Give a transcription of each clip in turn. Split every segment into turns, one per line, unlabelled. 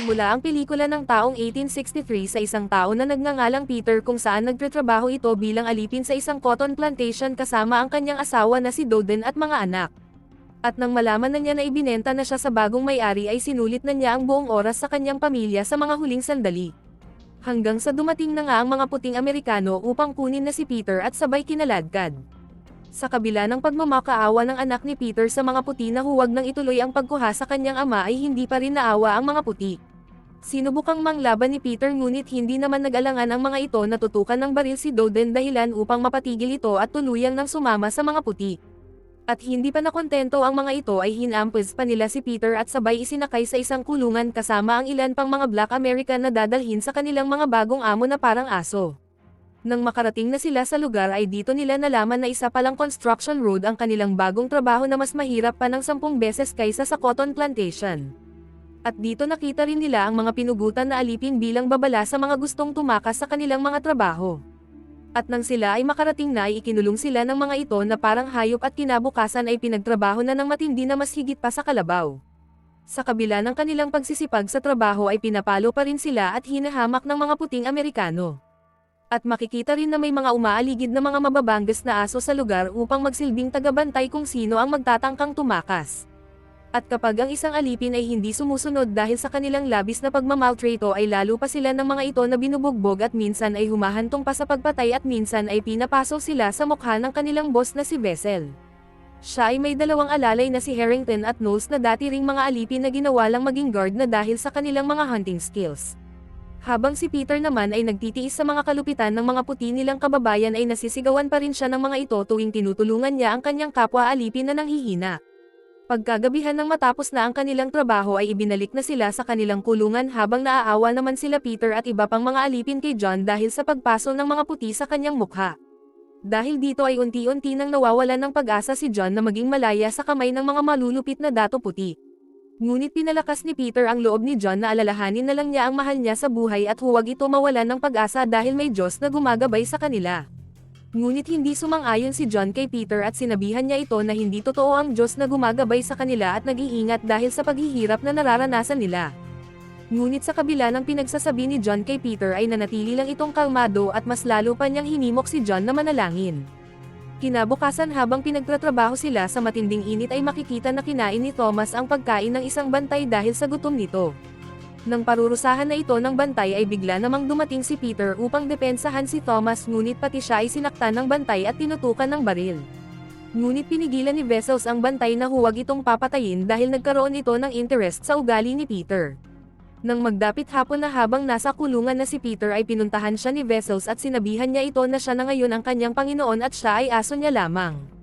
Nagsimula ang pelikula ng taong 1863 sa isang tao na nagngangalang Peter kung saan nagtatrabaho ito bilang alipin sa isang cotton plantation kasama ang kanyang asawa na si Doden at mga anak. At nang malaman na niya na ibinenta na siya sa bagong may-ari ay sinulit na niya ang buong oras sa kanyang pamilya sa mga huling sandali. Hanggang sa dumating na nga ang mga puting Amerikano upang kunin na si Peter at sabay kinaladkad. Sa kabila ng pagmamakaawa ng anak ni Peter sa mga puti na huwag nang ituloy ang pagkuha sa kanyang ama ay hindi pa rin naawa ang mga puti. Sinubukang manglaban ni Peter ngunit hindi naman nag-alangan ang mga ito na tutukan ng baril si Doden dahilan upang mapatigil ito at tuluyang nang sumama sa mga puti. At hindi pa nakontento ang mga ito ay hinampes pa nila si Peter at sabay isinakay sa isang kulungan kasama ang ilan pang mga Black American na dadalhin sa kanilang mga bagong amo na parang aso. Nang makarating na sila sa lugar ay dito nila nalaman na isa palang construction road ang kanilang bagong trabaho na mas mahirap pa ng 10 beses kaysa sa cotton plantation. At dito nakita rin nila ang mga pinugutan na alipin bilang babala sa mga gustong tumakas sa kanilang mga trabaho. At nang sila ay makarating na ay ikinulong sila ng mga ito na parang hayop at kinabukasan ay pinagtrabaho na ng matindi na mas higit pa sa kalabaw. Sa kabila ng kanilang pagsisipag sa trabaho ay pinapalo pa rin sila at hinahamak ng mga puting Amerikano. At makikita rin na may mga umaaligid na mga mababanggas na aso sa lugar upang magsilbing tagabantay kung sino ang magtatangkang tumakas. At kapag ang isang alipin ay hindi sumusunod dahil sa kanilang labis na pagmamaltrato ay lalo pa sila ng mga ito na binubugbog at minsan ay humahantong pa sa pagpatay at minsan ay pinapaso sila sa mukha ng kanilang boss na si Vessel. Siya ay may dalawang alalay na si Harrington at Knowles na dati ring mga alipin na ginawa lang maging guard na dahil sa kanilang mga hunting skills. Habang si Peter naman ay nagtitiis sa mga kalupitan ng mga puti nilang kababayan ay nasisigawan pa rin siya ng mga ito tuwing tinutulungan niya ang kanyang kapwa alipin na nanghihina. Pagkagabihan ng matapos na ang kanilang trabaho ay ibinalik na sila sa kanilang kulungan habang naaawa naman sila Peter at iba pang mga alipin kay John dahil sa pagpaso ng mga puti sa kanyang mukha. Dahil dito ay unti-unti nang nawawalan ng pag-asa si John na maging malaya sa kamay ng mga malulupit na dato puti. Ngunit pinalakas ni Peter ang loob ni John na alalahanin na lang niya ang mahal niya sa buhay at huwag ito mawalan ng pag-asa dahil may Diyos na gumagabay sa kanila. Ngunit hindi sumang-ayon si John kay Peter at sinabihan niya ito na hindi totoo ang Diyos na gumagabay sa kanila at nag-iingat dahil sa paghihirap na nararanasan nila. Ngunit sa kabila ng pinagsasabi ni John kay Peter ay nanatili lang itong kalmado at mas lalo pa niyang hinimok si John na manalangin. Kinabukasan habang pinagtatrabaho sila sa matinding init ay makikita na kinain ni Thomas ang pagkain ng isang bantay dahil sa gutom nito. Nang parurusahan na ito ng bantay ay bigla namang dumating si Peter upang depensahan si Thomas ngunit pati siya ay sinaktan ng bantay at tinutukan ng baril. Ngunit pinigilan ni Vessels ang bantay na huwag itong papatayin dahil nagkaroon ito ng interest sa ugali ni Peter. Nang magdapit hapon na habang nasa kulungan na si Peter ay pinuntahan siya ni Vessels at sinabihan niya ito na siya na ngayon ang kanyang Panginoon at siya ay aso niya lamang.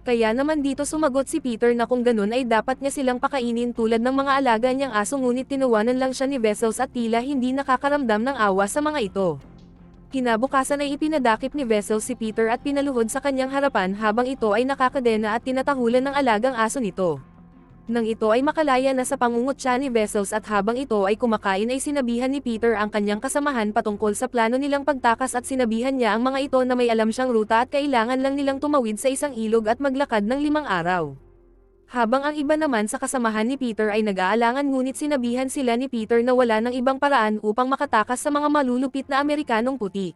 Kaya naman dito sumagot si Peter na kung ganun ay dapat niya silang pakainin tulad ng mga alaga niyang aso ngunit tinawanan lang siya ni Vessels at tila hindi nakakaramdam ng awa sa mga ito. Kinabukasan ay ipinadakip ni Vessels si Peter at pinaluhod sa kanyang harapan habang ito ay nakakadena at tinatahulan ng alagang aso nito. Nang ito ay makalaya na sa pangungutya ni Vessels at habang ito ay kumakain ay sinabihan ni Peter ang kanyang kasamahan patungkol sa plano nilang pagtakas at sinabihan niya ang mga ito na may alam siyang ruta at kailangan lang nilang tumawid sa isang ilog at maglakad ng 5 araw. Habang ang iba naman sa kasamahan ni Peter ay nag-aalangan ngunit sinabihan sila ni Peter na wala ng ibang paraan upang makatakas sa mga malulupit na Amerikanong puti.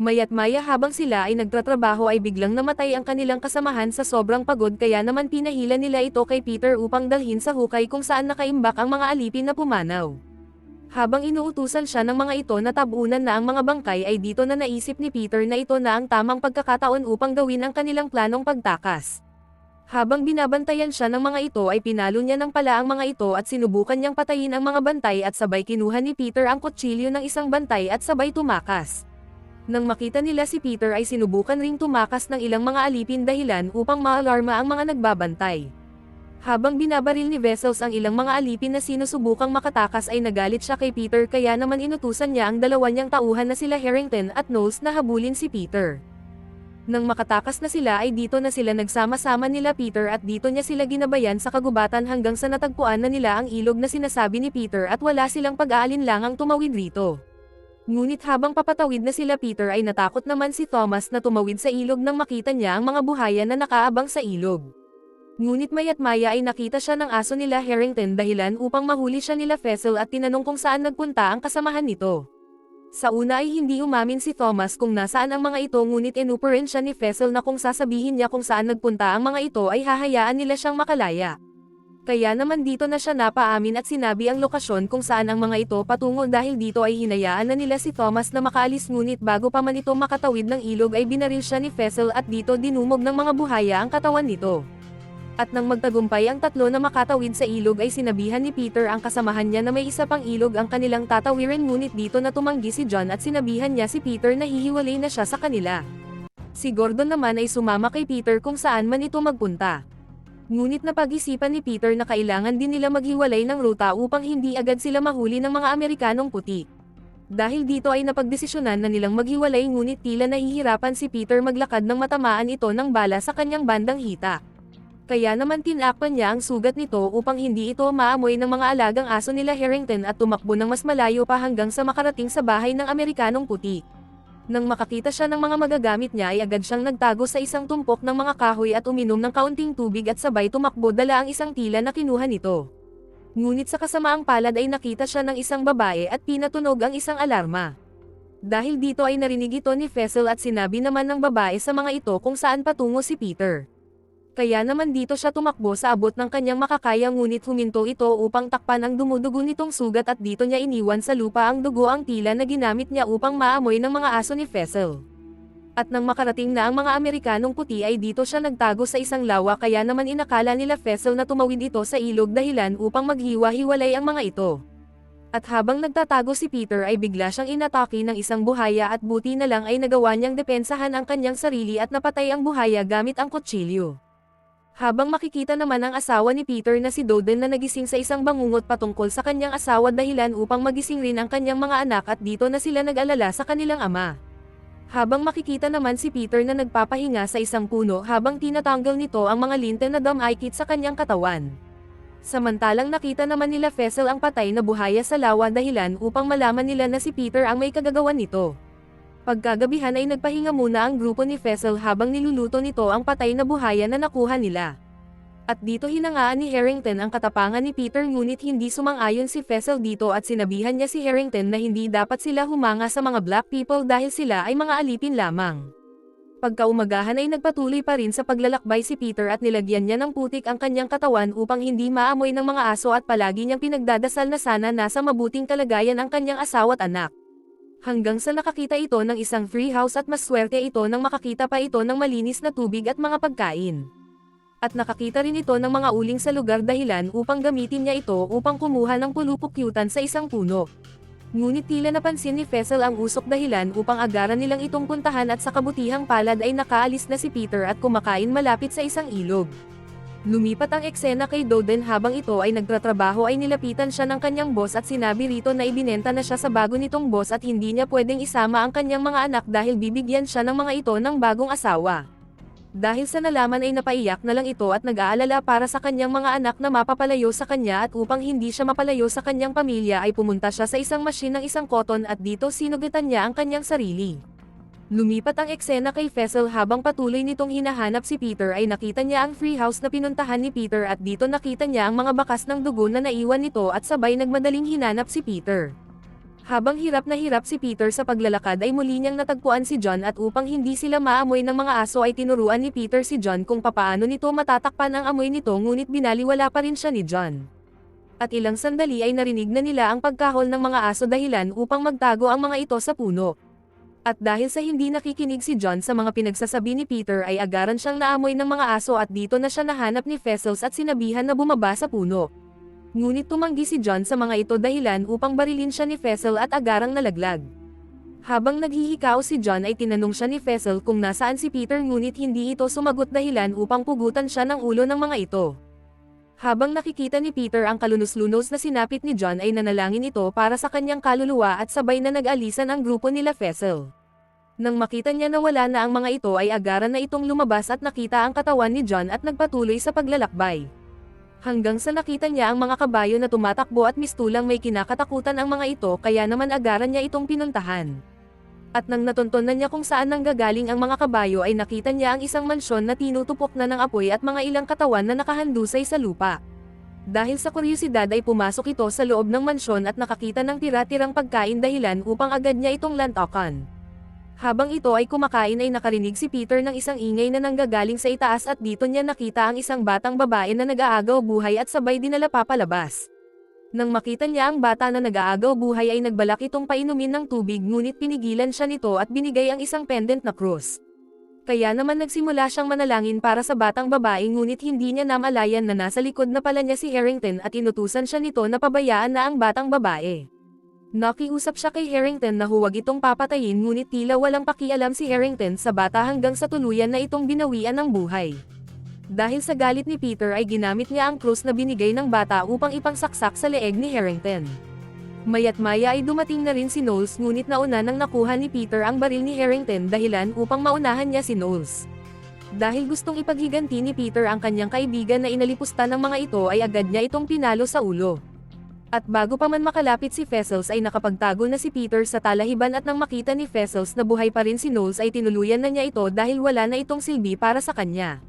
Maya't maya habang sila ay nagtatrabaho ay biglang namatay ang kanilang kasamahan sa sobrang pagod kaya naman pinahila nila ito kay Peter upang dalhin sa hukay kung saan nakaimbak ang mga alipin na pumanaw. Habang inuutusan siya ng mga ito na tabunan na ang mga bangkay ay dito na naisip ni Peter na ito na ang tamang pagkakataon upang gawin ang kanilang planong pagtakas. Habang binabantayan siya ng mga ito ay pinalo niya ng pala ang mga ito at sinubukan niyang patayin ang mga bantay at sabay kinuha ni Peter ang kutsilyo ng isang bantay at sabay tumakas. Nang makita nila si Peter ay sinubukan ring tumakas ng ilang mga alipin dahilan upang maalarma ang mga nagbabantay. Habang binabaril ni Vessels ang ilang mga alipin na sinusubukang makatakas ay nagalit siya kay Peter kaya naman inutusan niya ang dalawa niyang tauhan na sila Harrington at Knowles na habulin si Peter. Nang makatakas na sila ay dito na sila nagsama-sama nila Peter at dito niya sila ginabayan sa kagubatan hanggang sa natagpuan na nila ang ilog na sinasabi ni Peter at wala silang pag-aalinlangang tumawid rito. Ngunit habang papatawid na sila Peter ay natakot naman si Thomas na tumawid sa ilog nang makita niya ang mga buhayan na nakaabang sa ilog. Ngunit maya't maya ay nakita siya ng aso nila Harrington dahilan upang mahuli siya nila Fessel at tinanong kung saan nagpunta ang kasamahan nito. Sa una ay hindi umamin si Thomas kung nasaan ang mga ito ngunit inupurin siya ni Fessel na kung sasabihin niya kung saan nagpunta ang mga ito ay hahayaan nila siyang makalaya. Kaya naman dito na siya napaamin at sinabi ang lokasyon kung saan ang mga ito patungo dahil dito ay hinayaan na nila si Thomas na makaalis ngunit bago pa man ito makatawid ng ilog ay binaril siya ni Fessel at dito dinumog ng mga buhaya ang katawan nito. At nang magtagumpay ang tatlo na makatawid sa ilog ay sinabihan ni Peter ang kasamahan niya na may isa pang ilog ang kanilang tatawirin ngunit dito na tumanggi si John at sinabihan niya si Peter na hihiwalay na siya sa kanila. Si Gordon naman ay sumama kay Peter kung saan man ito magpunta. Ngunit napag-isipan ni Peter na kailangan din nila maghiwalay ng ruta upang hindi agad sila mahuli ng mga Amerikanong puti. Dahil dito ay napagdesisyonan na nilang maghiwalay ngunit tila nahihirapan si Peter maglakad nang matamaan ito ng bala sa kanyang bandang hita. Kaya naman tinakpan niya ang sugat nito upang hindi ito maamoy ng mga alagang aso nila Harrington at tumakbo ng mas malayo pa hanggang sa makarating sa bahay ng Amerikanong puti. Nang makakita siya ng mga magagamit niya ay agad siyang nagtago sa isang tumpok ng mga kahoy at uminom ng kaunting tubig at sabay tumakbo dala ang isang tila na kinuha nito. Ngunit sa kasamaang palad ay nakita siya ng isang babae at pinatunog ang isang alarma. Dahil dito ay narinig ito ni Fessel at sinabi naman ng babae sa mga ito kung saan patungo si Peter. Kaya naman dito siya tumakbo sa abot ng kanyang makakaya ngunit huminto ito upang takpan ang dumudugo nitong sugat at dito niya iniwan sa lupa ang dugo ang tila na ginamit niya upang maamoy ng mga aso ni Fessel. At nang makarating na ang mga Amerikanong puti ay dito siya nagtago sa isang lawa kaya naman inakala nila Fessel na tumawid ito sa ilog dahilan upang maghiwa-hiwalay ang mga ito. At habang nagtatago si Peter ay bigla siyang inatake ng isang buhaya at buti na lang ay nagawa niyang depensahan ang kanyang sarili at napatay ang buhaya gamit ang kutsilyo. Habang makikita naman ang asawa ni Peter na si Doden na nagising sa isang bangungot patungkol sa kanyang asawa dahilan upang magising rin ang kanyang mga anak at dito na sila nag-alala sa kanilang ama. Habang makikita naman si Peter na nagpapahinga sa isang puno habang tinatanggal nito ang mga linte na damaykit sa kanyang katawan. Samantalang nakita naman nila Fessel ang patay na buhaya sa lawa dahilan upang malaman nila na si Peter ang may kagagawan nito. Pagkagabihan ay nagpahinga muna ang grupo ni Fessel habang niluluto nito ang patay na buhaya na nakuha nila. At dito hinangaan ni Harrington ang katapangan ni Peter ngunit hindi sumang-ayon si Fessel dito at sinabihan niya si Harrington na hindi dapat sila humanga sa mga black people dahil sila ay mga alipin lamang. Pagkaumagahan ay nagpatuloy pa rin sa paglalakbay si Peter at nilagyan niya ng putik ang kanyang katawan upang hindi maamoy ng mga aso at palagi niyang pinagdadasal na sana nasa mabuting kalagayan ang kanyang asawa at anak. Hanggang sa nakakita ito ng isang free house at mas swerte ito nang makakita pa ito ng malinis na tubig at mga pagkain. At nakakita rin ito ng mga uling sa lugar dahilan upang gamitin niya ito upang kumuha ng pulupukyutan sa isang puno. Ngunit tila napansin ni Fessel ang usok dahilan upang agaran nilang itong puntahan at sa kabutihang palad ay nakaalis na si Peter at kumakain malapit sa isang ilog. Lumipat ang eksena kay Doden habang ito ay nagtatrabaho ay nilapitan siya ng kanyang boss at sinabi rito na ibinenta na siya sa bago nitong boss at hindi niya pwedeng isama ang kanyang mga anak dahil bibigyan siya ng mga ito ng bagong asawa. Dahil sa nalaman ay napaiyak na lang ito at nag-aalala para sa kanyang mga anak na mapapalayo sa kanya at upang hindi siya mapalayo sa kanyang pamilya ay pumunta siya sa isang machine ng isang cotton at dito sinugitan niya ang kanyang sarili. Lumipat ang eksena kay Fessel habang patuloy nitong hinahanap si Peter ay nakita niya ang free house na pinuntahan ni Peter at dito nakita niya ang mga bakas ng dugo na naiwan nito at sabay nagmadaling hinanap si Peter. Habang hirap na hirap si Peter sa paglalakad ay muli niyang natagpuan si John at upang hindi sila maamoy ng mga aso ay tinuruan ni Peter si John kung papaano nito matatakpan ang amoy nito ngunit binaliwala pa rin siya ni John. At ilang sandali ay narinig na nila ang pagkahol ng mga aso dahilan upang magtago ang mga ito sa puno. At dahil sa hindi nakikinig si John sa mga pinagsasabi ni Peter ay agaran siyang naamoy ng mga aso at dito na siya nahanap ni Fessel at sinabihan na bumaba sa puno. Ngunit tumanggi si John sa mga ito dahilan upang barilin siya ni Fessel at agarang nalaglag. Habang naghihikaw si John ay tinanong siya ni Fessel kung nasaan si Peter ngunit hindi ito sumagot dahilan upang pugutan siya ng ulo ng mga ito. Habang nakikita ni Peter ang kalunos-lunos na sinapit ni John ay nanalangin ito para sa kanyang kaluluwa at sabay na nag-alisan ang grupo nila Fessel. Nang makita niya na wala na ang mga ito ay agaran na itong lumabas at nakita ang katawan ni John at nagpatuloy sa paglalakbay. Hanggang sa nakita niya ang mga kabayo na tumatakbo at mistulang may kinakatakutan ang mga ito kaya naman agaran niya itong pinuntahan. At nang natunton na niya kung saan nanggagaling ang mga kabayo ay nakita niya ang isang mansyon na tinutupok na ng apoy at mga ilang katawan na nakahandusay sa lupa. Dahil sa kuryosidad ay pumasok ito sa loob ng mansyon at nakakita ng tira-tirang pagkain dahilan upang agad niya itong lantakan. Habang ito ay kumakain ay nakarinig si Peter ng isang ingay na nanggagaling sa itaas at dito niya nakita ang isang batang babae na nag-aagaw buhay at sabay dinala papalabas. Nang makita niya ang bata na nag-aagaw buhay ay nagbalak itong painumin ng tubig ngunit pinigilan siya nito at binigay ang isang pendant na krus. Kaya naman nagsimula siyang manalangin para sa batang babae ngunit hindi niya namalayan na nasa likod na pala niya si Harrington at inutusan siya nito na pabayaan na ang batang babae. Nakiusap siya kay Harrington na huwag itong papatayin ngunit tila walang pakialam si Harrington sa bata hanggang sa tuluyan na itong binawian ng buhay. Dahil sa galit ni Peter ay ginamit niya ang krus na binigay ng bata upang ipangsaksak sa leeg ni Harrington. Maya't maya ay dumating na rin si Knowles ngunit nauna nang nakuha ni Peter ang baril ni Harrington dahilan upang maunahan niya si Knowles. Dahil gustong ipaghiganti ni Peter ang kanyang kaibigan na inalipusta ng mga ito ay agad niya itong pinalo sa ulo. At bago pa man makalapit si Fessels ay nakapagtago na si Peter sa talahiban at nang makita ni Fessels na buhay pa rin si Knowles ay tinuluyan na niya ito dahil wala na itong silbi para sa kanya.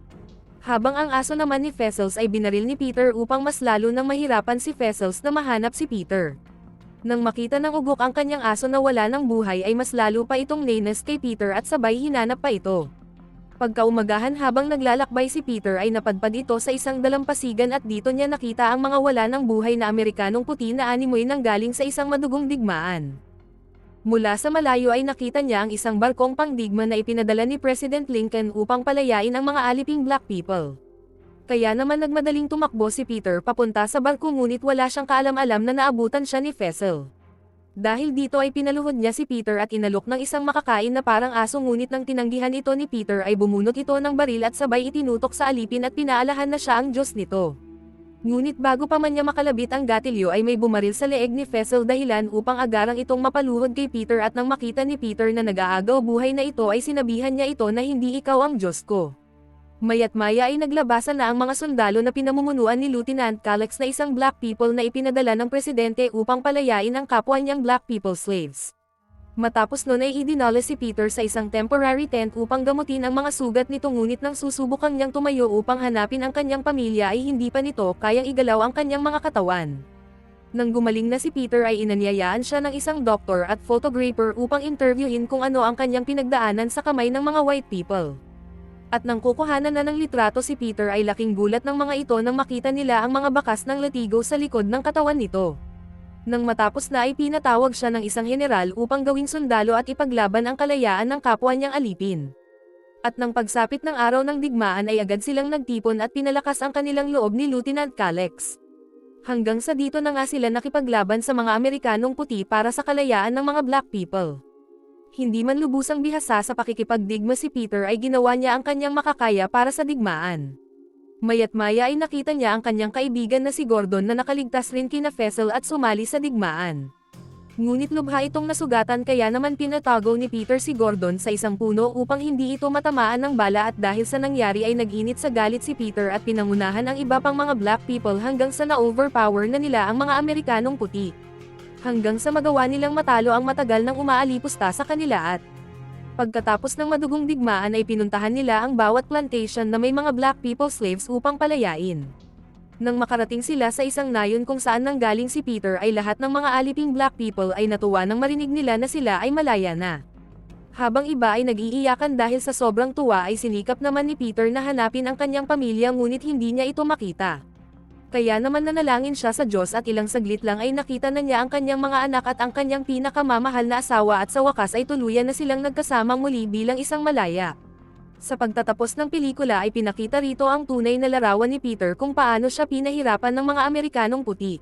Habang ang aso naman ni Fessels ay binaril ni Peter upang mas lalo nang mahirapan si Fessels na mahanap si Peter. Nang makita ng ugok ang kanyang aso na wala ng buhay ay mas lalo pa itong nainis kay Peter at sabay hinanap pa ito. Pagkaumagahan habang naglalakbay si Peter ay napadpad ito sa isang dalampasigan at dito niya nakita ang mga wala ng buhay na Amerikanong puti na animoy nang galing sa isang madugong digmaan. Mula sa malayo ay nakita niya ang isang barkong pangdigma na ipinadala ni President Lincoln upang palayain ang mga aliping black people. Kaya naman nagmadaling tumakbo si Peter papunta sa barko ngunit wala siyang kaalam-alam na naabutan siya ni Fessel. Dahil dito ay pinaluhod niya si Peter at inalok ng isang makakain na parang aso ngunit nang tinanggihan ito ni Peter ay bumunot ito ng baril at sabay itinutok sa alipin at pinaalahan na siya ang Diyos nito. Ngunit bago pa man niya makalabit ang gatilyo ay may bumaril sa leeg ni Fessel dahilan upang agarang itong mapaluhod kay Peter at nang makita ni Peter na nag-aagaw buhay na ito ay sinabihan niya ito na hindi ikaw ang Diyos ko. Maya't maya ay naglabasan na ang mga sundalo na pinamumunuan ni Lieutenant Calix na isang black people na ipinadala ng presidente upang palayain ang kapwa niyang black people slaves. Matapos nun ay idinala si Peter sa isang temporary tent upang gamutin ang mga sugat nito ngunit nang susubukang niyang tumayo upang hanapin ang kanyang pamilya ay hindi pa nito kayang igalaw ang kanyang mga katawan. Nang gumaling na si Peter ay inanyayaan siya ng isang doktor at photographer upang interviewin kung ano ang kanyang pinagdaanan sa kamay ng mga white people. At nang kukuhanan na ng litrato si Peter ay laking gulat ng mga ito nang makita nila ang mga bakas ng latigo sa likod ng katawan nito. Nang matapos na ay pinatawag siya ng isang general upang gawing sundalo at ipaglaban ang kalayaan ng kapwa niyang alipin. At nang pagsapit ng araw ng digmaan ay agad silang nagtipon at pinalakas ang kanilang loob ni Lieutenant Calix. Hanggang sa dito na nga sila nakipaglaban sa mga Amerikanong puti para sa kalayaan ng mga black people. Hindi man lubusang bihasa sa pakikipagdigma si Peter ay ginawa niya ang kanyang makakaya para sa digmaan. Maya't maya ay nakita niya ang kanyang kaibigan na si Gordon na nakaligtas rin kina Fessel at sumali sa digmaan. Ngunit lubha itong nasugatan kaya naman pinatago ni Peter si Gordon sa isang puno upang hindi ito matamaan ng bala at dahil sa nangyari ay nag-init sa galit si Peter at pinangunahan ang iba pang mga black people hanggang sa na-overpower na nila ang mga Amerikanong puti. Hanggang sa magawa nilang matalo ang matagal nang umaalipusta sa kanila at pagkatapos ng madugong digmaan ay pinuntahan nila ang bawat plantation na may mga black people slaves upang palayain. Nang makarating sila sa isang nayon kung saan nanggaling si Peter ay lahat ng mga aliping black people ay natuwa nang marinig nila na sila ay malaya na. Habang iba ay nag-iiyakan dahil sa sobrang tuwa ay sinikap naman ni Peter na hanapin ang kanyang pamilya ngunit hindi niya ito makita. Kaya naman nanalangin siya sa Diyos at ilang saglit lang ay nakita na niya ang kanyang mga anak at ang kanyang pinakamamahal na asawa at sa wakas ay tuluyan na silang nagkasamang muli bilang isang malaya. Sa pagtatapos ng pelikula ay pinakita rito ang tunay na larawan ni Peter kung paano siya pinahirapan ng mga Amerikanong puti.